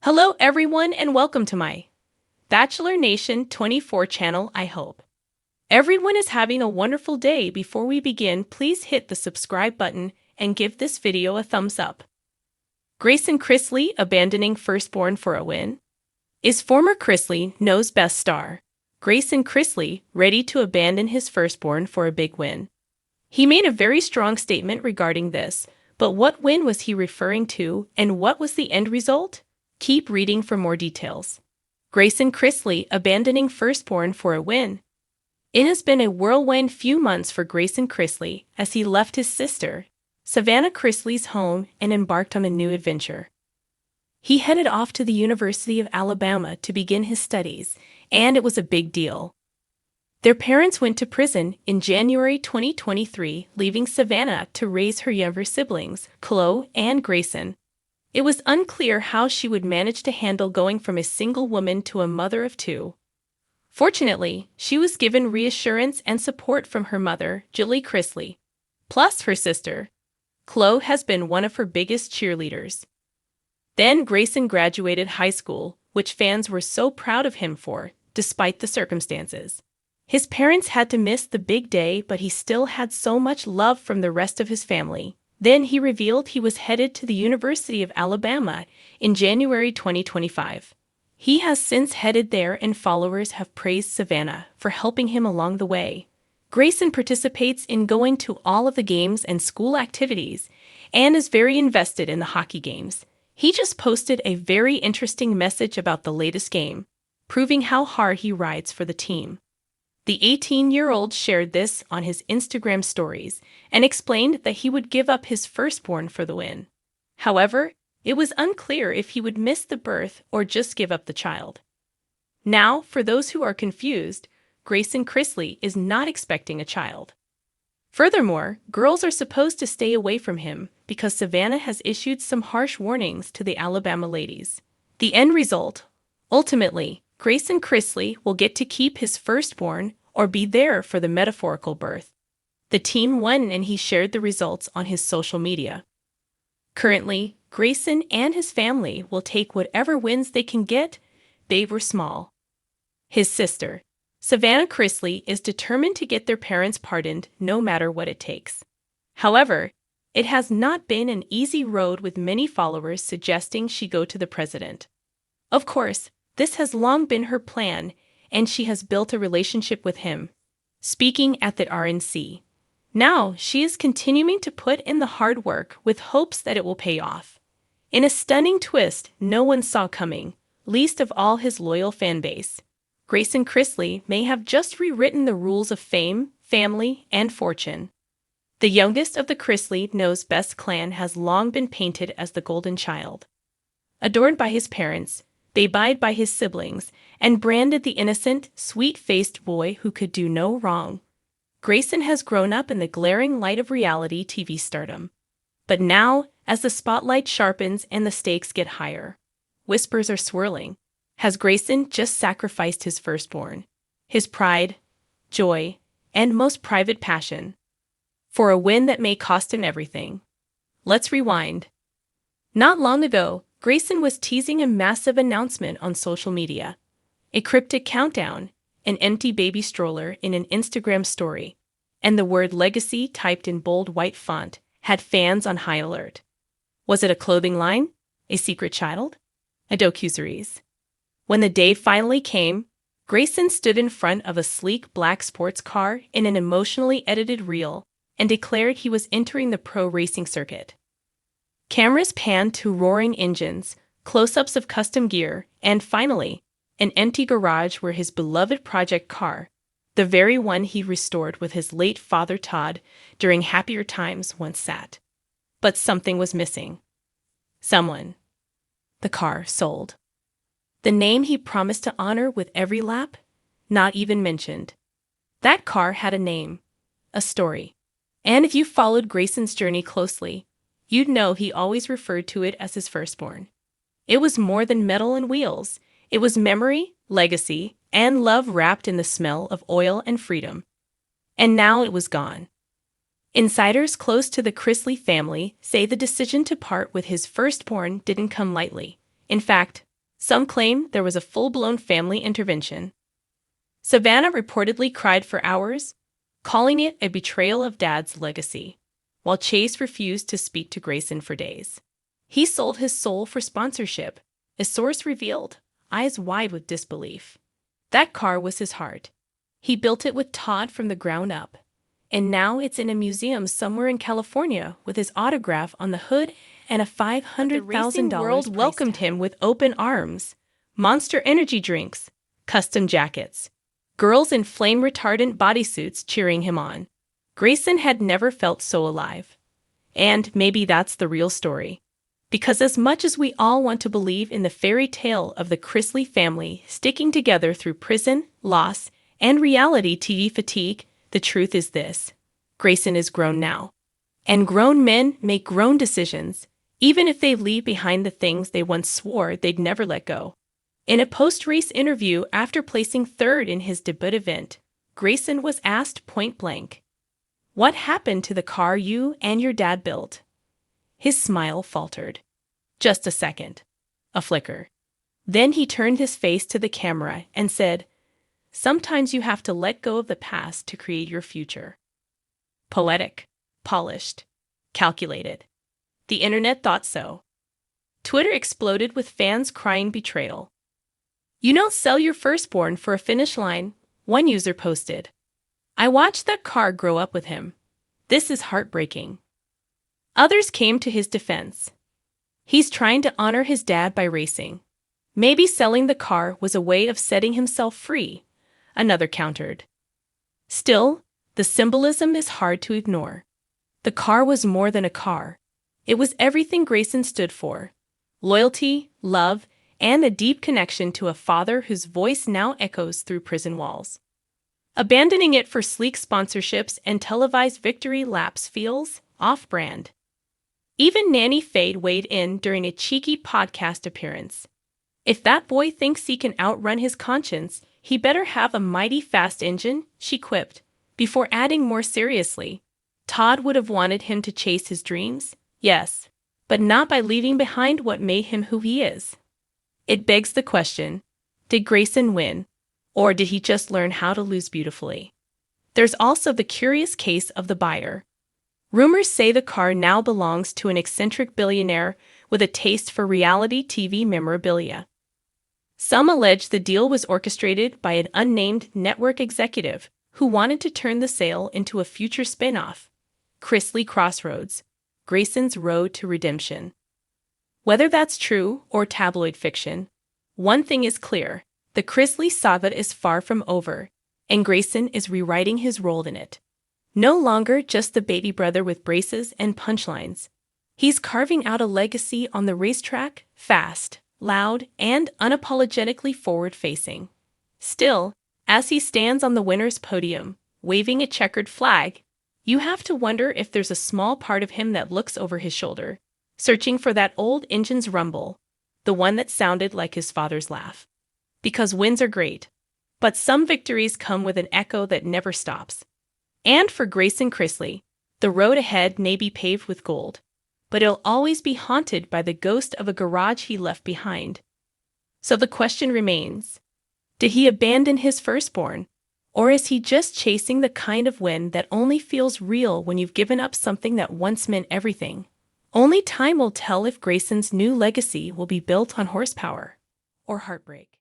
Hello everyone and welcome to my Bachelor Nation 24 channel. I hope everyone is having a wonderful day. Before we begin, please hit the subscribe button and give this video a thumbs up. Grayson Chrisley abandoning Firstborn for a win? Is former Chrisley Knows Best star Grayson Chrisley ready to abandon his firstborn for a big win? He made a very strong statement regarding this, but what win was he referring to and what was the end result? Keep reading for more details. Grayson Chrisley abandoning Firstborn for a win. It has been a whirlwind few months for Grayson Chrisley as he left his sister, Savannah Chrisley's home and embarked on a new adventure. He headed off to the University of Alabama to begin his studies, and it was a big deal. Their parents went to prison in January 2023, leaving Savannah to raise her younger siblings, Chloe and Grayson. It was unclear how she would manage to handle going from a single woman to a mother of two. Fortunately, she was given reassurance and support from her mother, Julie Chrisley. Plus, her sister, Chloe, has been one of her biggest cheerleaders. Then Grayson graduated high school, which fans were so proud of him for, despite the circumstances. His parents had to miss the big day, but he still had so much love from the rest of his family. Then he revealed he was headed to the University of Alabama in January 2025. He has since headed there and followers have praised Savannah for helping him along the way. Grayson participates in going to all of the games and school activities and is very invested in the hockey games. He just posted a very interesting message about the latest game, proving how hard he rides for the team. The 18-year-old shared this on his Instagram stories and explained that he would give up his firstborn for the win. However, it was unclear if he would miss the birth or just give up the child. Now, for those who are confused, Grayson Chrisley is not expecting a child. Furthermore, girls are supposed to stay away from him because Savannah has issued some harsh warnings to the Alabama ladies. The end result, ultimately, Grayson Chrisley will get to keep his firstborn or be there for the metaphorical birth. The team won and he shared the results on his social media. Currently, Grayson and his family will take whatever wins they can get, big or small. His sister, Savannah Chrisley, is determined to get their parents pardoned no matter what it takes. However, it has not been an easy road, with many followers suggesting she go to the president. Of course, this has long been her plan, and she has built a relationship with him, speaking at the RNC. Now, she is continuing to put in the hard work with hopes that it will pay off. In a stunning twist no one saw coming, least of all his loyal fanbase, Grayson Chrisley may have just rewritten the rules of fame, family, and fortune. The youngest of the Chrisley Knows Best clan has long been painted as the golden child. Adored by his parents, babied by his siblings, and branded the innocent, sweet-faced boy who could do no wrong. Grayson has grown up in the glaring light of reality TV stardom. But now, as the spotlight sharpens and the stakes get higher, whispers are swirling. Has Grayson just sacrificed his firstborn, his pride, joy, and most private passion, for a win that may cost him everything? Let's rewind. Not long ago, Grayson was teasing a massive announcement on social media. A cryptic countdown, an empty baby stroller in an Instagram story, and the word legacy typed in bold white font had fans on high alert. Was it a clothing line? A secret child? A docuseries? When the day finally came, Grayson stood in front of a sleek black sports car in an emotionally edited reel and declared he was entering the pro racing circuit. Cameras panned to roaring engines, close-ups of custom gear, and finally, an empty garage where his beloved project car, the very one he restored with his late father Todd during happier times, once sat. But something was missing. Someone. The car sold. The name he promised to honor with every lap? Not even mentioned. That car had a name, a story. And if you followed Grayson's journey closely, you'd know he always referred to it as his firstborn. It was more than metal and wheels. It was memory, legacy, and love wrapped in the smell of oil and freedom. And now it was gone. Insiders close to the Chrisley family say the decision to part with his firstborn didn't come lightly. In fact, Some claim there was a full-blown family intervention. Savannah reportedly cried for hours, calling it a betrayal of Dad's legacy, while Chase refused to speak to Grayson for days. He sold his soul for sponsorship, a source revealed, eyes wide with disbelief. That car was his heart. He built it with Todd from the ground up, and now it's in a museum somewhere in California with his autograph on the hood and a $500,000 The world welcomed him with open arms. Monster energy drinks, custom jackets, girls in flame-retardant bodysuits cheering him on. Grayson had never felt so alive. And maybe that's the real story. Because as much as we all want to believe in the fairy tale of the Chrisley family sticking together through prison, loss, and reality TV fatigue, the truth is this: Grayson is grown now. And grown men make grown decisions, even if they leave behind the things they once swore they'd never let go. In a post-race interview after placing third in his debut event, Grayson was asked point-blank, "What happened to the car you and your dad built?" His smile faltered. Just a second. A flicker. Then he turned his face to the camera and said, "Sometimes you have to let go of the past to create your future." Poetic, polished, calculated. The internet thought so. Twitter exploded with fans crying betrayal. "You don't sell your firstborn for a finish line," one user posted. "I watched that car grow up with him. This is heartbreaking." Others came to his defense. "He's trying to honor his dad by racing. Maybe selling the car was a way of setting himself free," another countered. Still, the symbolism is hard to ignore. The car was more than a car. It was everything Grayson stood for: loyalty, love, and a deep connection to a father whose voice now echoes through prison walls. Abandoning it for sleek sponsorships and televised victory laps feels off-brand. Even Nanny Fade weighed in during a cheeky podcast appearance. "If that boy thinks he can outrun his conscience, he better have a mighty fast engine," she quipped, before adding more seriously, "Todd would have wanted him to chase his dreams, yes, but not by leaving behind what made him who he is." It begs the question, did Grayson win, or did he just learn how to lose beautifully? There's also the curious case of the buyer. Rumors say the car now belongs to an eccentric billionaire with a taste for reality TV memorabilia. Some allege the deal was orchestrated by an unnamed network executive who wanted to turn the sale into a future spin-off, Chrisley Crossroads, Grayson's Road to Redemption. Whether that's true or tabloid fiction, one thing is clear: the Chrisley saga is far from over, and Grayson is rewriting his role in it. No longer just the baby brother with braces and punchlines. He's carving out a legacy on the racetrack, fast, loud, and unapologetically forward-facing. Still, as he stands on the winner's podium, waving a checkered flag, you have to wonder if there's a small part of him that looks over his shoulder, searching for that old engine's rumble, the one that sounded like his father's laugh. Because wins are great, but some victories come with an echo that never stops. And for Grayson Chrisley, the road ahead may be paved with gold, but it'll always be haunted by the ghost of a garage he left behind. So the question remains, did he abandon his firstborn, or is he just chasing the kind of win that only feels real when you've given up something that once meant everything? Only time will tell if Grayson's new legacy will be built on horsepower or heartbreak.